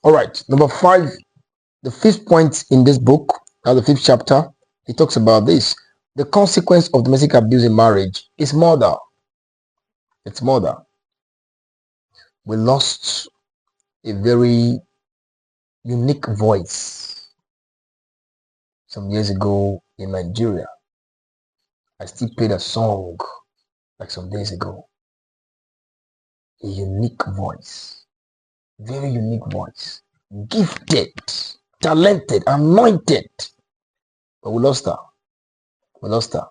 All right, number 5, the fifth point in this book, the fifth chapter, he talks about this. The consequence of domestic abuse in marriage is murder. It's murder. We lost a very unique voice some years ago in Nigeria. I still played a song like some days ago. A unique voice, very unique voice, gifted, talented, anointed. But we lost her. We lost her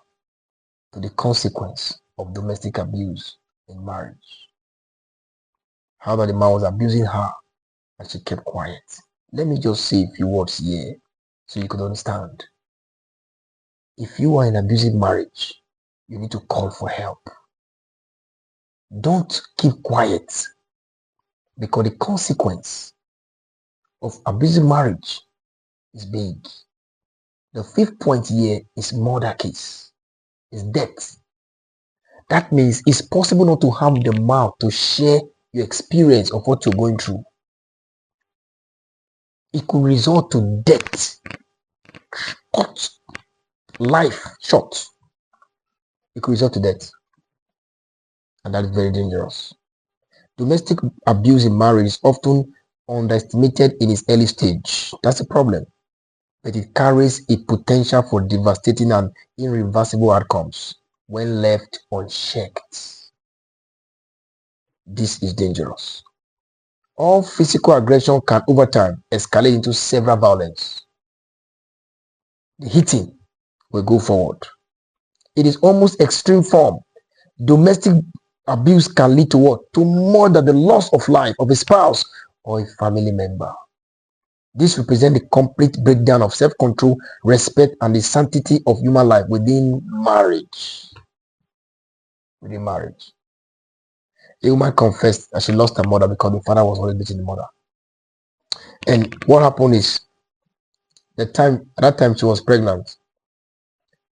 to the consequence of domestic abuse in marriage. How that the man was abusing her and she kept quiet. Let me just say a few words here so you could understand. If you are in an abusive marriage, you need to call for help. Don't keep quiet, because the consequence of abusive marriage is big. The fifth point here is murder case, is death. That means it's possible not to have the mouth to share your experience of what you're going through. It could result to death. Cut life short. It could result to death. And that is very dangerous. Domestic abuse in marriage is often underestimated in its early stage. That's the problem. But it carries a potential for devastating and irreversible outcomes when left unchecked. This is dangerous. All physical aggression can over time escalate into several violence. The hitting will go forward. It is almost extreme form. Domestic abuse can lead to what? To murder, the loss of life of a spouse or a family member. This represents the complete breakdown of self-control, respect, and the sanctity of human life within marriage. Within marriage. A woman confessed that she lost her mother because the father was always beating the mother. And what happened is, at that time she was pregnant.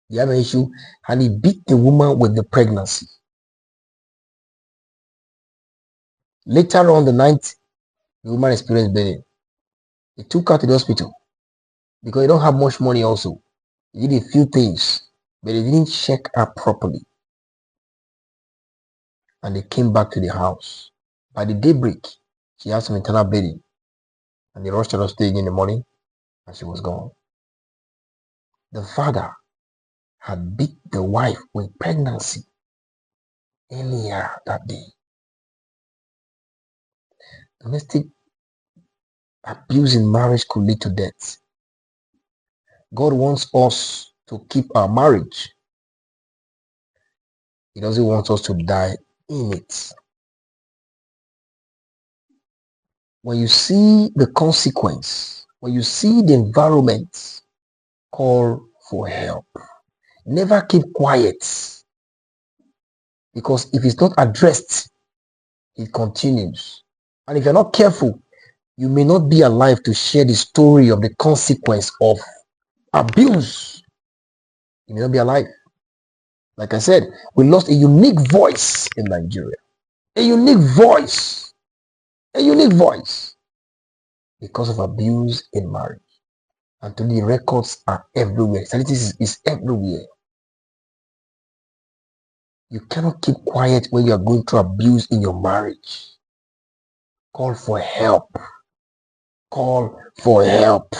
They had an issue, and he beat the woman with the pregnancy. Later on the night, the woman experienced bleeding. They took her to the hospital because they don't have much money also. They did a few things, but they didn't check her properly. And they came back to the house. By the daybreak, she had some internal bleeding. And they rushed her to stage in the morning, and she was gone. The father had beat the wife with pregnancy earlier that day. Domestic abuse in marriage could lead to death. God wants us to keep our marriage. He doesn't want us to die in it. When you see the consequence, when you see the environment, call for help. Never keep quiet, because if it's not addressed, it continues. And if you're not careful, you may not be alive to share the story of the consequence of abuse. You may not be alive. Like I said, we lost a unique voice in Nigeria. A unique voice. A unique voice. Because of abuse in marriage. And today the records are everywhere. Statistics is everywhere. You cannot keep quiet when you are going through abuse in your marriage. Call for help. Call for help.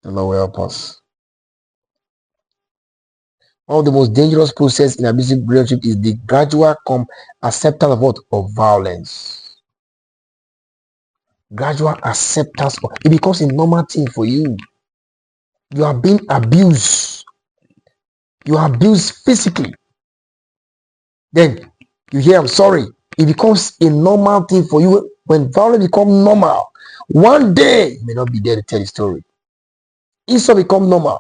The Lord will help us. One of the most dangerous process in abusive relationship is the gradual acceptance of what? Of violence. Gradual acceptance of it becomes a normal thing for you. You are being abused. You are abused physically. Then you hear, I'm sorry. It becomes a normal thing for you. When violence becomes normal, one day you may not be there to tell the story. Insult becomes normal.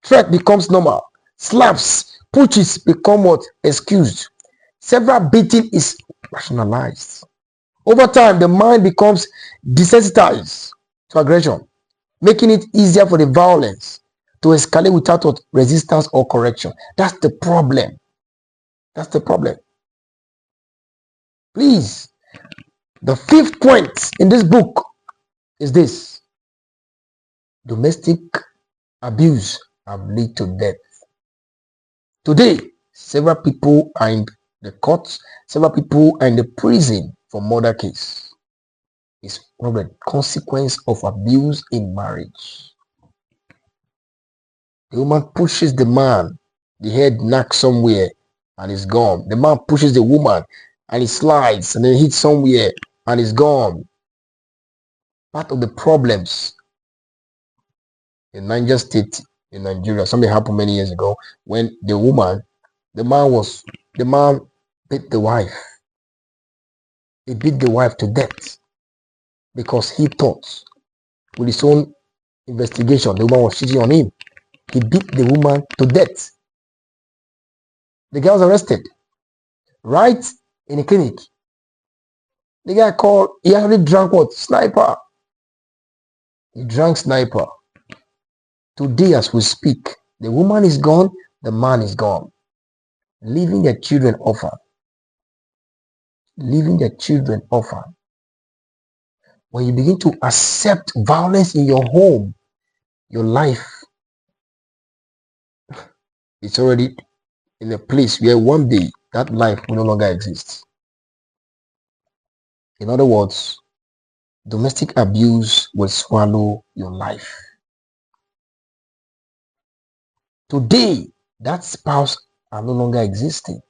Threat becomes normal. Slaps, pushes become what? Excused. Several beating is rationalized. Over time, the mind becomes desensitized to aggression, making it easier for the violence to escalate without what? Resistance or correction. That's the problem. That's the problem. Please, The fifth point in this book is this: domestic abuse have led to death. Today, several people are in the courts, several people are in the prison for murder case. It's one of the consequence of abuse in marriage. The woman pushes the man, the head knocks somewhere and it's gone. The man pushes the woman and he slides and then hits somewhere and it's gone. Part of the problems in Niger State in Nigeria, something happened many years ago when the man beat the wife. He beat the wife to death because he thought with his own investigation the woman was cheating on him. He beat the woman to death. The guy was arrested right in the clinic. The guy called, he actually drank what? Sniper. He drank sniper. Today as we speak, the woman is gone, the man is gone, leaving their children orphan. Leaving their children orphan. When you begin to accept violence in your home, your life is already in a place where one day that life will no longer exist. In other words, domestic abuse will swallow your life. Today, that spouse are no longer existing.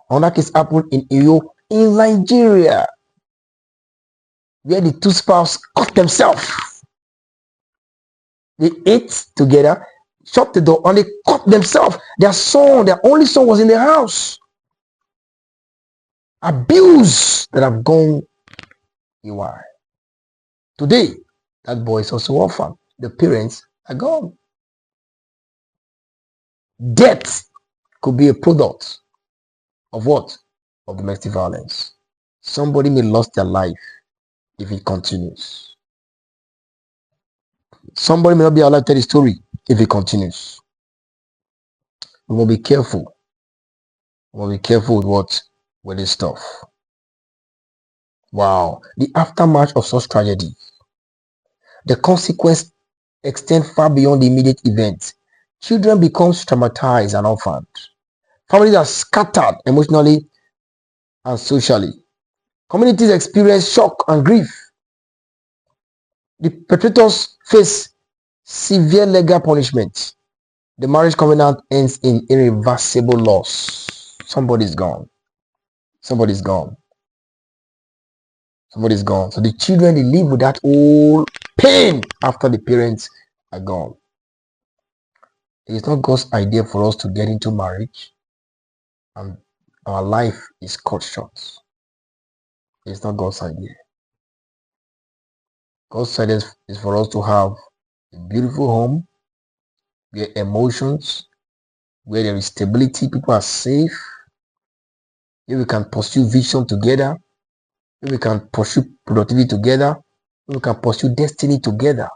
Another case happened in Iyo, in Nigeria, where the two spouses cut themselves. They ate together, shut the door, and they cut themselves. Their only son was in the house. Abuse that have gone awry. Today, that boy is also orphan. The parents are gone. Death could be a product of what? Of domestic violence. Somebody may lose their life if it continues. Somebody may not be allowed to tell the story if it continues. We must be careful. We must be careful with this stuff. Wow. The aftermath of such tragedy. The consequence extend far beyond the immediate event. Children become traumatized and orphaned. Families are scattered emotionally and socially. Communities experience shock and grief. The perpetrators face severe legal punishment. The marriage covenant ends in irreversible loss. Somebody's gone. Somebody's gone. Somebody's gone. So the children, they live with that old pain after the parents are gone. It is not God's idea for us to get into marriage and our life is cut short. It's not God's idea. God's idea is for us to have a beautiful home where emotions, where there is stability, people are safe, where we can pursue vision together, where we can pursue productivity together, where we can pursue destiny together.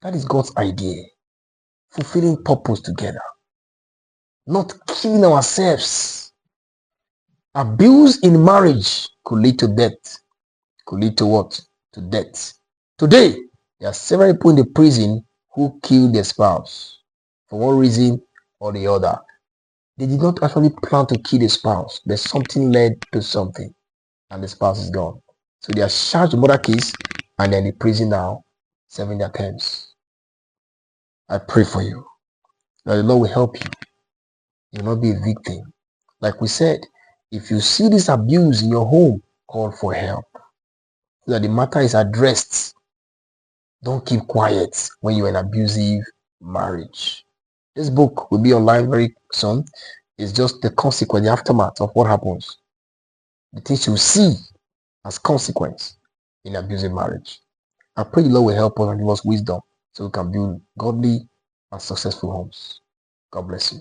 That is God's idea. Fulfilling purpose together. Not killing ourselves. Abuse in marriage could lead to death. Could lead to what? To death. Today, there are several people in the prison who killed their spouse for one reason or the other. They did not actually plan to kill the spouse, but something led to something, and the spouse is gone. So they are charged with murder case, and they're in the prison now, serving their terms. I pray for you that the Lord will help you. You will not be a victim. Like we said, if you see this abuse in your home, call for help, so that the matter is addressed. Don't keep quiet when you're in an abusive marriage. This book will be online very soon. It's just the consequence, the aftermath of what happens. The things you see as consequence in abusive marriage. I pray the Lord will help us and give us wisdom so we can build godly and successful homes. God bless you.